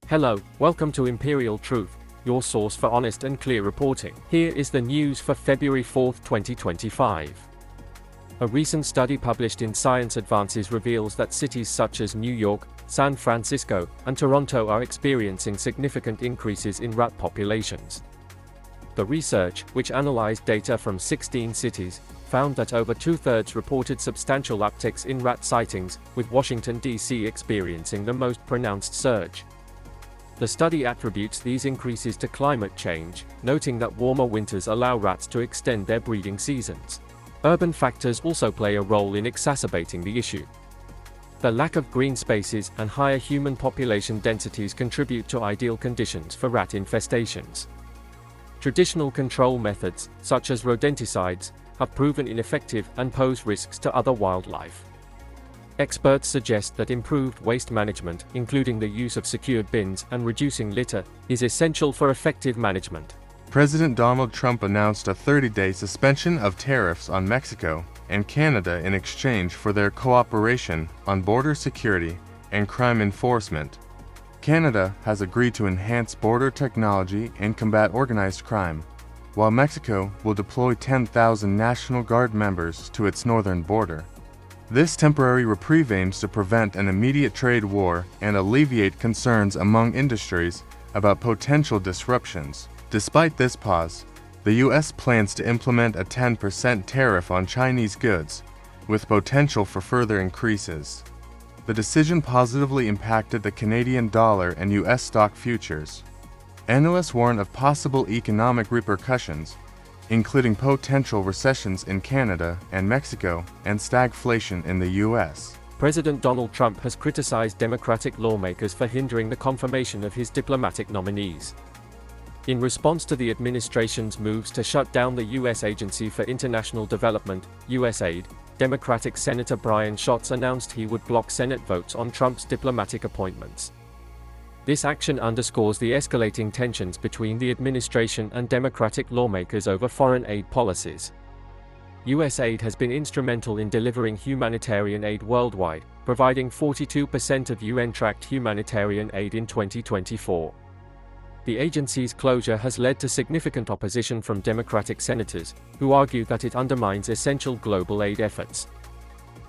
Hello, welcome to Imperial Truth, your source for honest and clear reporting. Here is the news for February 4, 2025. A recent study published in Science Advances reveals that cities such as New York, San Francisco, and Toronto are experiencing significant increases in rat populations. The research, which analyzed data from 16 cities, found that over two-thirds reported substantial upticks in rat sightings, with Washington, D.C. experiencing the most pronounced surge. The study attributes these increases to climate change, noting that warmer winters allow rats to extend their breeding seasons. Urban factors also play a role in exacerbating the issue. The lack of green spaces and higher human population densities contribute to ideal conditions for rat infestations. Traditional control methods, such as rodenticides, have proven ineffective and pose risks to other wildlife. Experts suggest that improved waste management, including the use of secured bins and reducing litter, is essential for effective management. President Donald Trump announced a 30-day suspension of tariffs on Mexico and Canada in exchange for their cooperation on border security and crime enforcement. Canada has agreed to enhance border technology and combat organized crime, while Mexico will deploy 10,000 National Guard members to its northern border. This temporary reprieve aims to prevent an immediate trade war and alleviate concerns among industries about potential disruptions. Despite this pause, the U.S. plans to implement a 10% tariff on Chinese goods, with potential for further increases. The decision positively impacted the Canadian dollar and U.S. stock futures. Analysts warn of possible economic repercussions, including potential recessions in Canada and Mexico and stagflation in the U.S. President Donald Trump has criticized Democratic lawmakers for hindering the confirmation of his diplomatic nominees. In response to the administration's moves to shut down the U.S. Agency for International Development, USAID, Democratic Senator Brian Schatz announced he would block Senate votes on Trump's diplomatic appointments. This action underscores the escalating tensions between the administration and Democratic lawmakers over foreign aid policies. USAID has been instrumental in delivering humanitarian aid worldwide, providing 42% of UN-tracked humanitarian aid in 2024. The agency's closure has led to significant opposition from Democratic senators, who argue that it undermines essential global aid efforts.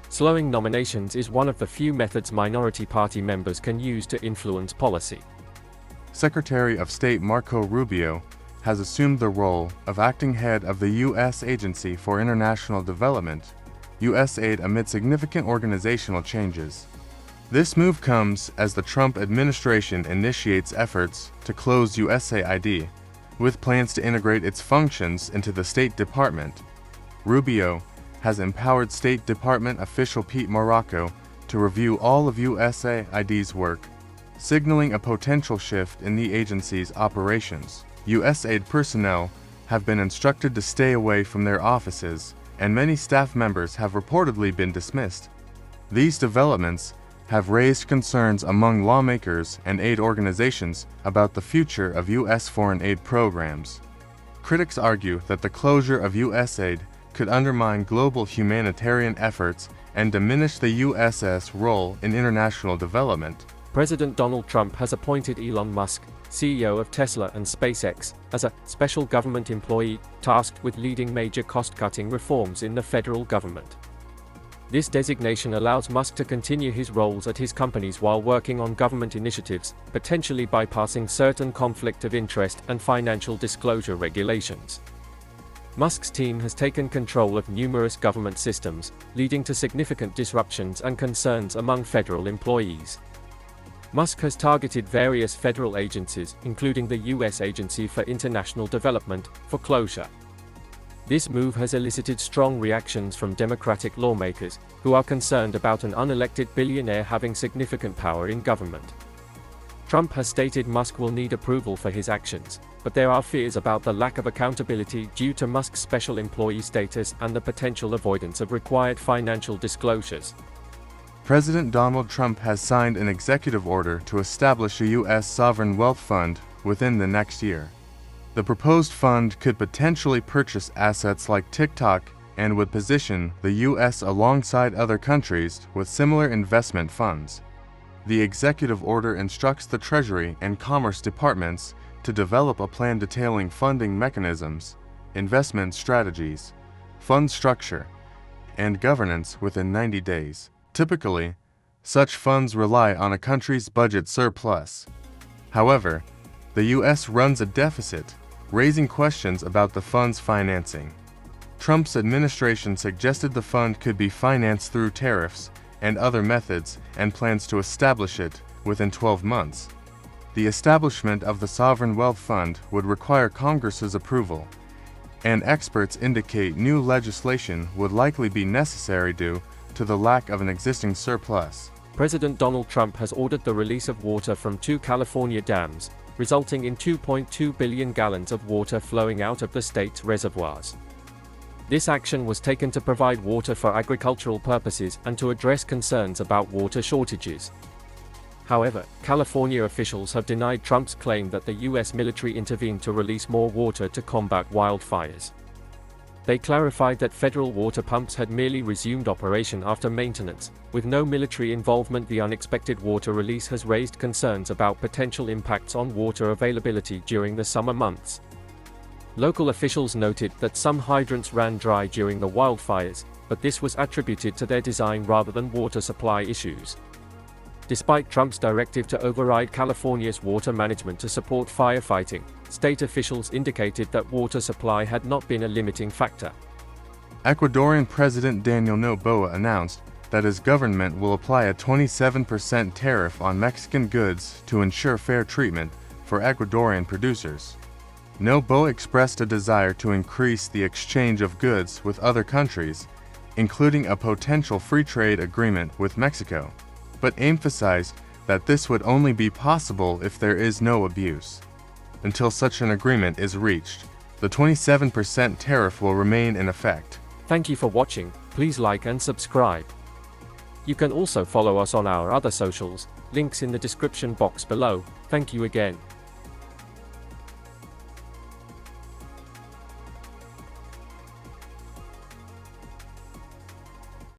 Slowing nominations is one of the few methods minority party members can use to influence policy. Secretary of State Marco Rubio has assumed the role of acting head of the U.S. Agency for International Development, USAID, amid significant organizational changes. This move comes as the Trump administration initiates efforts to close USAID, with plans to integrate its functions into the State Department. Rubio has empowered State Department official Pete Morocco to review all of USAID's work, signaling a potential shift in the agency's operations. USAID personnel have been instructed to stay away from their offices, and many staff members have reportedly been dismissed. These developments have raised concerns among lawmakers and aid organizations about the future of U.S. foreign aid programs. Critics argue that the closure of USAID could undermine global humanitarian efforts and diminish the U.S.'s role in international development. President Donald Trump has appointed Elon Musk, CEO of Tesla and SpaceX, as a special government employee tasked with leading major cost-cutting reforms in the federal government. This designation allows Musk to continue his roles at his companies while working on government initiatives, potentially bypassing certain conflict of interest and financial disclosure regulations. Musk's team has taken control of numerous government systems, leading to significant disruptions and concerns among federal employees. Musk has targeted various federal agencies, including the U.S. Agency for International Development, for closure. This move has elicited strong reactions from Democratic lawmakers, who are concerned about an unelected billionaire having significant power in government. Trump has stated Musk will need approval for his actions, but there are fears about the lack of accountability due to Musk's special employee status and the potential avoidance of required financial disclosures. President Donald Trump has signed an executive order to establish a U.S. sovereign wealth fund within the next year. The proposed fund could potentially purchase assets like TikTok and would position the U.S. alongside other countries with similar investment funds. The executive order instructs the Treasury and Commerce Departments to develop a plan detailing funding mechanisms, investment strategies, fund structure, and governance within 90 days. Typically, such funds rely on a country's budget surplus. However, the U.S. runs a deficit, raising questions about the fund's financing. Trump's administration suggested the fund could be financed through tariffs and other methods and plans to establish it within 12 months. The establishment of the Sovereign Wealth Fund would require Congress's approval, and experts indicate new legislation would likely be necessary due to the lack of an existing surplus. President Donald Trump has ordered the release of water from 2 California dams, resulting in 2.2 billion gallons of water flowing out of the state's reservoirs. This action was taken to provide water for agricultural purposes and to address concerns about water shortages. However, California officials have denied Trump's claim that the U.S. military intervened to release more water to combat wildfires. They clarified that federal water pumps had merely resumed operation after maintenance, with no military involvement. The unexpected water release has raised concerns about potential impacts on water availability during the summer months. Local officials noted that some hydrants ran dry during the wildfires, but this was attributed to their design rather than water supply issues. Despite Trump's directive to override California's water management to support firefighting, state officials indicated that water supply had not been a limiting factor. Ecuadorian President Daniel Noboa announced that his government will apply a 27% tariff on Mexican goods to ensure fair treatment for Ecuadorian producers. Noboa expressed a desire to increase the exchange of goods with other countries, including a potential free trade agreement with Mexico, but emphasized that this would only be possible if there is no abuse. Until such an agreement is reached, the 27% tariff will remain in effect. Thank you for watching. Please like and subscribe. You can also follow us on our other socials, links in the description box below. Thank you again.